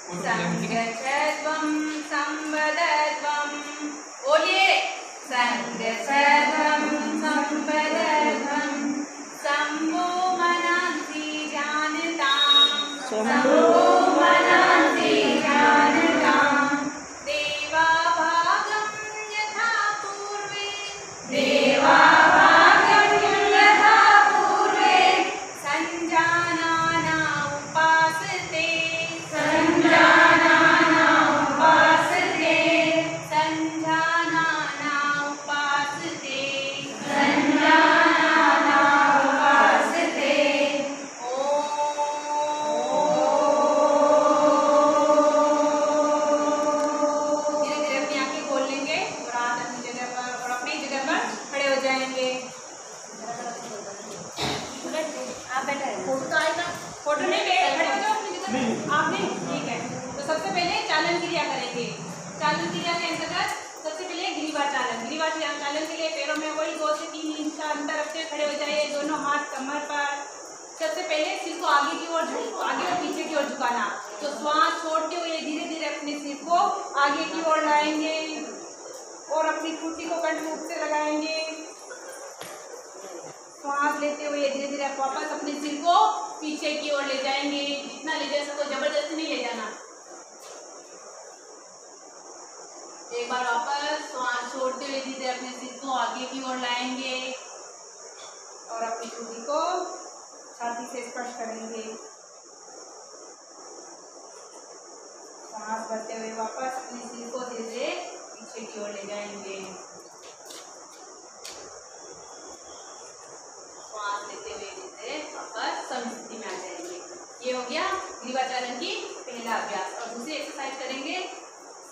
संगच्छध्वं संवदध्वं, बोलिए संगच्छध्वं संवदध्वं, शंभो मनांसि जानतां, शंभो मनांसि जानतां, देवा भागं यथा पूर्वे, देवा भागं यथा पूर्वे, संजानाना उपासते, संजानाना उपासते, संजानाना उपासते, संजानाना उपासते। धीरे धीरे अपनी आंखें खोल लेंगे और हाथ अपनी जगह पर और अपनी जगह पर खड़े हो जाएंगे। आप बैठे फोटो तो आएगा, फोटो नहीं खड़े हो जाओ अपनी जगह पर। आप नहीं, ठीक है। तो सबसे पहले चालन क्रिया करेंगे। चालन क्रिया के अंतर्गत सबसे पहले गिरीवार चालन। गिरीवार चालन के लिए पैरों में वही 2 से 3 इंच का अंतर रखते हुए खड़े हो जाइए, दोनों हाथ कमर पर। सबसे पहले सिर को आगे की ओर आगे और पीछे की ओर झुकाना। तो श्वास छोड़ते हुए धीरे धीरे अपने सिर को आगे की ओर लाएंगे और अपनी ठुड्डी को कंठ से लगाएंगे। श्वास लेते हुए धीरे धीरे वापस अपने सिर को पीछे की ओर ले जाएंगे। जितना ले जा सको, जबरदस्ती नहीं ले जाना। एक बार वापस श्वास छोड़ते हुए धीरे अपने सिर को आगे की ओर लाएंगे और अपनी ठुड्डी को छाती से स्पर्श करेंगे। सांस भरते हुए वापस अपने सिर को धीरे धीरे पीछे की ओर ले जाएंगे। सांस लेते हुए धीरे वापस समस्थिति में आ जाएंगे। ये हो गया गिरीवार चालन की पहला अभ्यास। और दूसरी एक्सरसाइज करेंगे,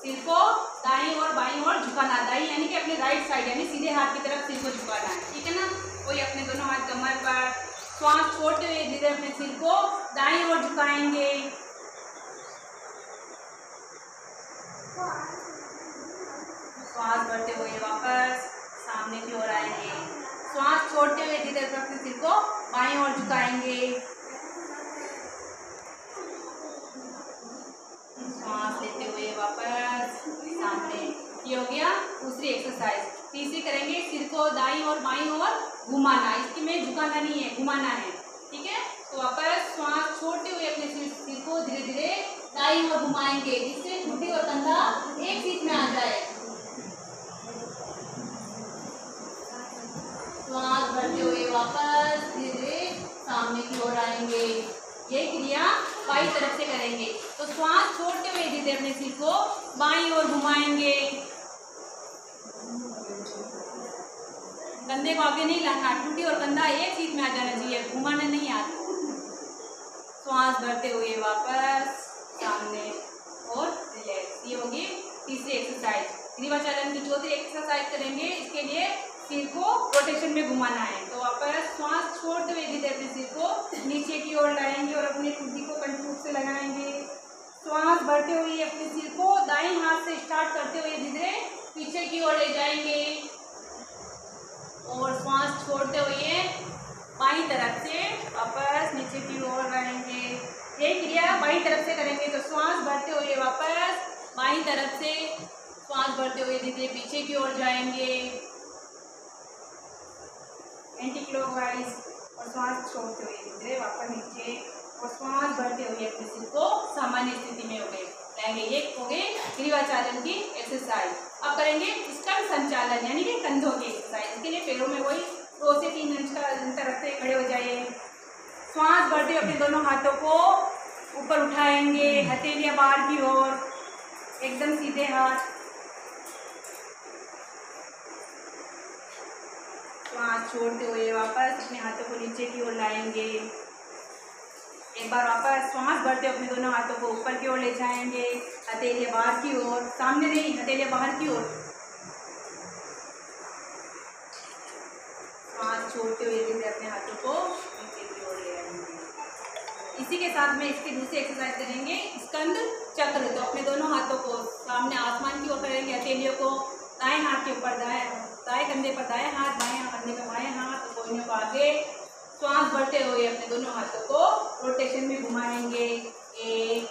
सिर को दाईं और बाईं ओर झुकाना। दाईं यानी कि अपने राइट साइड यानी सीधे हाथ की तरफ सिर को झुकाना है, ठीक है ना। वही अपने दोनों हाथ कमर पर। श्वास छोड़ते हुए धीरे अपने सिर को दाईं ओर झुकाएंगे। श्वास भरते हुए वापस सामने की ओर आएंगे। श्वास छोड़ते हुए धीरे अपने सिर को बाईं ओर झुकाएंगे। सांस लेते हुए वापस सामने। ये हो गया दूसरी एक्सरसाइज। तीसरी करेंगे, सिर को दाईं और बाईं ओर घुमाना। इसकी में झुकाना नहीं है, घुमाना है, ठीक है। तो वापस श्वास छोड़ते हुए अपने सिर को धीरे धीरे दाईं ओर घुमाएंगे, जिससे ठुड्डी और कंधा एक सीट में आ जाए। श्वास भरते हुए वापस धीरे धीरे सामने की ओर आएंगे। ये क्रिया बाईं तरफ से करेंगे। तो श्वास छोड़ते हुए धीरे अपने सिर को बाईं ओर घुमाएंगे। कंधे को आगे नहीं लाना, ठुड्डी और कंधा एक सीट में आ जाना चाहिए, घुमाना नहीं आता। श्वास भरते हुए वापस सामने और रिलैक्स। ये होगी तीसरी एक्सरसाइज। गिरीवार चालन की चौथी एक्सरसाइज करेंगे। इसके लिए सिर को रोटेशन में घुमाना है। तो वापस श्वास छोड़ते हुए धीरे अपने सिर को नीचे की ओर लाएंगे और अपनी ठुड्डी को कंठ से लगाएंगे। श्वास भरते हुए अपने सिर को दाईं हाथ से स्टार्ट करते हुए धीरे पीछे की ओर ले जाएंगे और श्वास छोड़ते हुए बाईं तरफ से वापस नीचे की ओर लाएंगे। ये क्रिया बाईं तरफ से करेंगे। तो श्वास भरते हुए वापस बाईं तरफ से श्वास भरते हुए धीरे पीछे की ओर जाएंगे एंटी क्लॉकवाइज और श्वास छोड़ते हुए धीरे वापस नीचे और श्वास भरते हुए अपने सिर को सामान्य स्थिति में हो गए लाएंगे। ये हो गए गिरीवार चालन की एक्सरसाइज। अब करेंगे स्कंद संचालन यानी कि कंधों की एक्सरसाइज। इसके लिए पैरों में वही 2 से 3 इंच का अंतर रखते खड़े हो जाइए। श्वास भरते हुए अपने दोनों हाथों को ऊपर उठाएंगे, हथेलियां बाहर की ओर, एकदम सीधे हाथ। श्वास छोड़ते हुए वापस अपने हाथों को नीचे की ओर लाएंगे। एक बार वापस श्वास भरते हुए अपने दोनों हाथों को ऊपर की ओर ले जाएंगे, हथेलियां बाहर की ओर, सामने नहीं, हथेलियां बाहर की ओर। श्वास छोड़ते हुए धीरे अपने हाथों को नीचे की ओर ले आएंगे। इसी के साथ में इसकी दूसरी एक्सरसाइज करेंगे स्कंद चक्र। तो अपने दोनों हाथों को सामने आसमान की ओर करेंगे, हथेलियों को दाएं हाथ के ऊपर दाएं कंधे पर दाएं हाथ, बाएं कंधे पर बाएं हाथ, कोहनियों को आगे। श्वास भरते हुए अपने दोनों हाथों को रोटेशन में घुमाएंगे। 1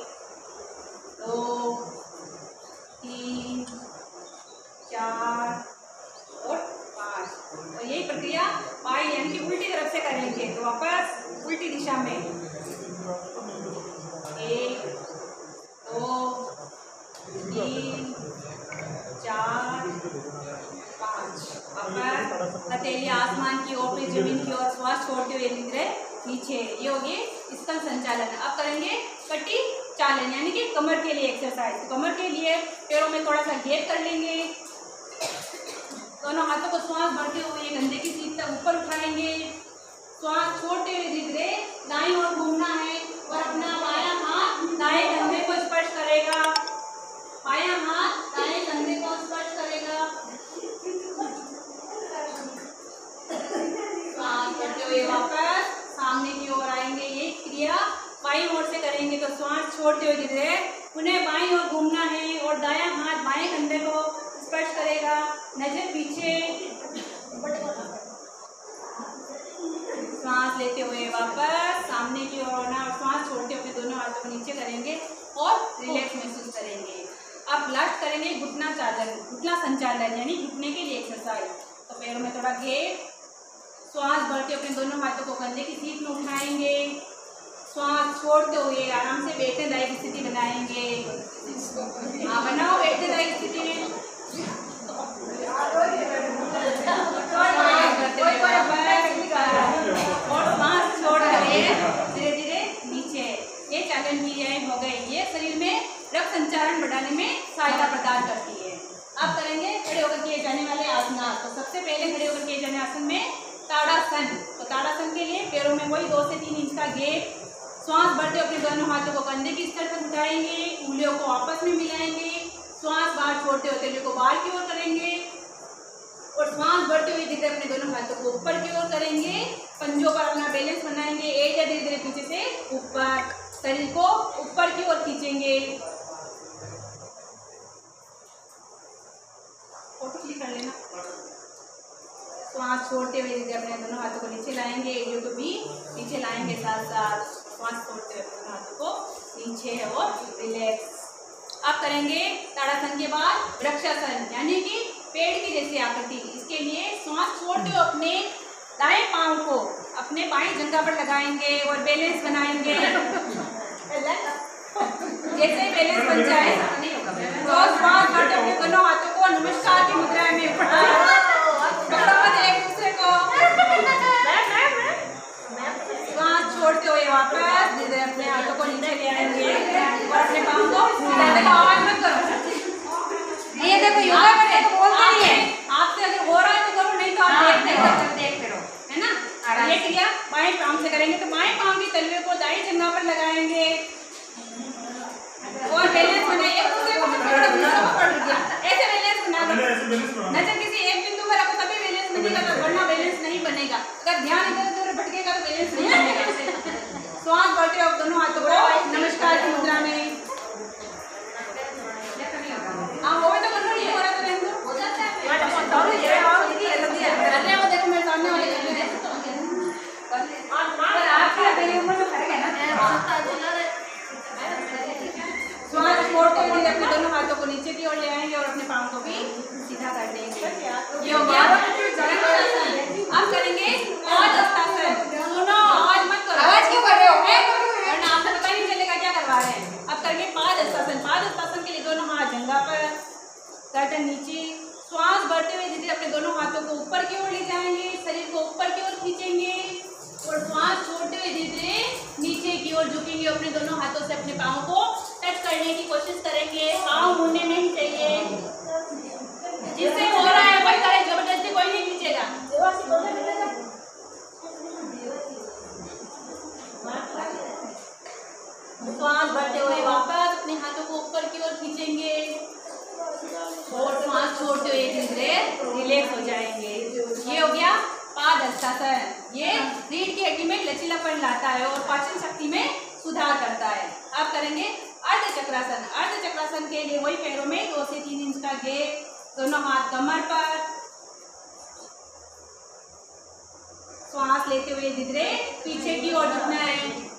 बढ़ते लिए आसमान की ओर फिर जमीन की ओर श्वास छोड़ते हुए धीरे धीरे नीचे। ये होगी स्थल संचालन। अब करेंगे कटी चालन यानी कि कमर के लिए एक्सरसाइज। तो कमर के लिए पैरों में थोड़ा सा गैप कर लेंगे, दोनों हाथों को श्वास भरते हुए कंधे की सीट तक ऊपर उठाएंगे, श्वास छोड़ते हुए धीरे धीरे दाईं ओर घूमना है और अपना बायां हाथ दाएं कंधे को स्पर्श करेगा, बायां हाथ दाएं कंधे को स्पर्श करेगा। श्वास करते हुए वापस सामने की ओर आएंगे। ये क्रिया बाईं ओर से करेंगे तो श्वास छोड़ते हुए धीरे धीरे उन्हें बाईं ओर घूमना है और दायां हाथ बाएं कंधे को स्पर्श करेगा, नजर पीछे। श्वास लेते हुए वापस सामने की ओर आना और श्वास छोड़ते हुए दोनों हाथों को नीचे करेंगे और रिलैक्स महसूस करेंगे। अब लास्ट करेंगे घुटना चालन, घुटना संचालन यानी घुटने के लिए एक्सरसाइज। तो पैरों में थोड़ा गैप, श्वास भरते हुए दोनों हाथों को कंधे की सीट में उठाएंगे, श्वास छोड़ते हुए आराम से बैठने लायक स्थिति बनाएंगे। हाँ बनाओ बैठने लायक स्थिति में। और श्वास छोड़ धीरे धीरे नीचे। ये चालन क्रियाएं हो गई। ये शरीर में रक्त संचारण बढ़ाने में सहायता प्रदान करती है। अब करेंगे खड़े होकर किए जाने वाले आसन। तो सबसे पहले खड़े होकर किए जाने आसन में ताड़ासन। तो ताड़ासन के लिए पैरों में वही 2 से 3 इंच का गैप, श्वास भरते अपने दोनों हाथों को कंधे की स्तर पर उठाएंगे, उंगलियों को आपस में मिलाएंगे, श्वास बाहर छोड़ते हुए तेली को बाहर की ओर करेंगे और श्वास भरते हुए धीरे अपने दोनों हाथों को ऊपर की ओर करेंगे। पंजों पर अपना बैलेंस बनाएंगे, एक या धीरे धीरे पीछे से ऊपर, शरीर को ऊपर की ओर खींचेंगे। फोटो क्लिक कर लेना। श्वास छोड़ते हुए धीरे अपने दोनों हाथों को नीचे लाएंगे, एडियो को भी नीचे लाएंगे, साथ साथ श्वास छोड़ते हुए दोनों हाथों को नीचे और रिलैक्स। अब करेंगे ताड़ासन के बाद वृक्षासन यानी कि पेड़ की जैसी आकृति। इसके लिए श्वास छोड़ते हुए अपने दाएं पांव को अपने बाएं जंघा पर लगाएंगे और बैलेंस बनाएंगे। जैसे बैलेंस बन जाए तो श्वास भरते हुए दोनों हाथों को नमस्कार की मुद्रा में एक दूसरे को श्वास छोड़ते हुए वापस धीरे अपने हाथों को नीचे ले आएंगे और अपने पाँव को आवाज मत करो। ये देखो योगा करते तो बोलते नहीं है, आपसे अगर हो रहा है तो करो, नहीं तो आप देखते रहो, है ना। ये क्रिया बाएं पाँव से करेंगे तो बाएं पाँव की तलवे को दाएं जंघा पर लगाएंगे और बैलेंस बनाइए। एक दूसरे को ऐसे बैलेंस बना लो, नजर किसी एक बिंदु पर रखो तभी बैलेंस बनेगा, वरना बैलेंस नहीं बनेगा। अगर ध्यान इधर उधर भटकेगा तो बैलेंस नहीं बनेगा। श्वास भरते हुए दोनों हाथों को नमस्कार की मुद्रा में। हाँ वो भी तो कर रही है, हो रहा तो रहने दो, हो जाता है। वो देखो मेरे सामने वाले कर रहे हैं और आपकी मेरी उम्र में फर्क है ना। श्वास छोड़ते हुए अपने दोनों हाथों को नीचे की ओर ले आएंगे और अपने पाँव को भी सीधा कर देंगे। ये हो गया। अब करेंगे पादहस्तासन। सुनो आवाज मत करो, आवाज क्यों कर रहे हो, वरना आपको पता नहीं चलेगा क्या करवा रहे हैं। अब करेंगे पादहस्तासन। पादहस्तासन के लिए दोनों हाथ जंघा पर, गर्दन नीचे, श्वास भरते हुए धीरे अपने दोनों हाथों को ऊपर की ओर ले जाएंगे, शरीर को ऊपर की ओर खींचेंगे और श्वास छोड़ते हुए धीरे नीचे की ओर झुकेंगे। अपने दोनों हाथों से अपने पाँव को टच करने की कोशिश करेंगे, पाँव मुड़ने नहीं चाहिए। जिससे हो रहा है वही करे, जबरदस्ती कोई नहीं खींचेगा। श्वास भरते हुए वापस अपने हाथों को ऊपर की ओर खींचेंगे और श्वास छोड़ते हुए धीरे रिलैक्स हो जाएंगे। ये हो गया पादहस्तासन। ये रीढ़ की हड्डी में लचीलापन लाता है और पाचन शक्ति में सुधार करता है। अब करेंगे अर्धचक्रासन। अर्धचक्रासन के लिए वही पैरों में 2 से 3 इंच का गैप, दोनों हाथ कमर पर, श्वास लेते हुए धीरे पीछे की ओर झुकना है।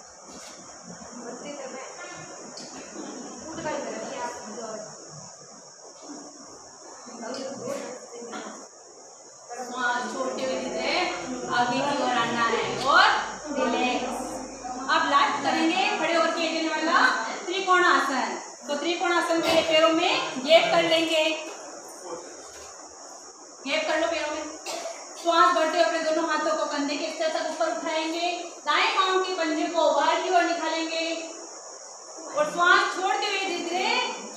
श्वास छोड़ते हुए धीरे आगे की ओर आना है और रिलैक्स। अब लास्ट करेंगे खड़े होकर किए जाने वाला त्रिकोणासन। तो त्रिकोणासन के पैरों में गैप कर लेंगे, गैप कर लो पैरों में। श्वास भरते हुए अपने दोनों हाथों को कंधे के स्तर तक ऊपर उठाएंगे, दाएं पांव के पंजे को बाहर की ओर निकालेंगे और श्वास छोड़ते हुए धीरे धीरे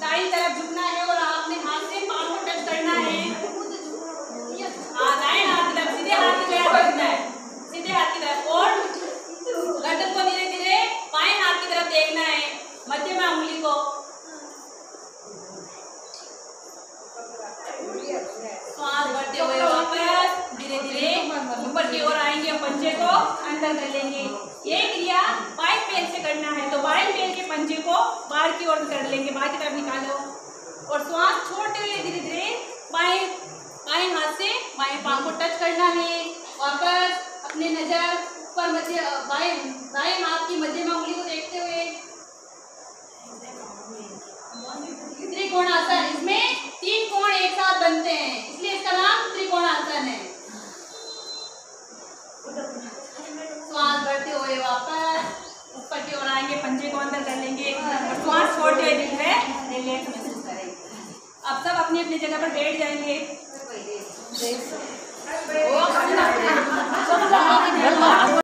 दाईं तरफ झुकना है और अपने हाथ से पांव को टच करना है। दाएं हाथ की तरफ, सीधे हाथ की तरफ झुकना है, सीधे हाथ की तरफ, और गर्दन को धीरे धीरे बाएं हाथ की तरफ देखना है, मध्य में उंगली को। श्वास भरते हुए वापस धीरे धीरे ऊपर की ओर आएंगे, पंजे को अंदर कर लेंगे। ये क्रिया बाएं पैर से करना है, तो बाएं पैर के पंजे को बाहर की ओर कर लेंगे, बाहर की तरफ निकालो और श्वास छोड़ते हुए धीरे धीरे बाएं हाथ से बाएं पांव को टच करना है। वापस अपने नजर ऊपर मध्य दाएं हाथ की मध्य में उंगली को देखते हुए त्रिकोणासन। इसमें 3 कोण एक साथ बनते हैं, इसलिए इसका नाम त्रिकोणासन है। श्वास भरते हुए वापस ऊपर की ओर आएंगे, पंजे को अंदर कर लेंगे और श्वास छोड़ते हुए दिल में रिलैक्स महसूस करेंगे। अब सब अपनी अपनी जगह पर बैठ जाएंगे।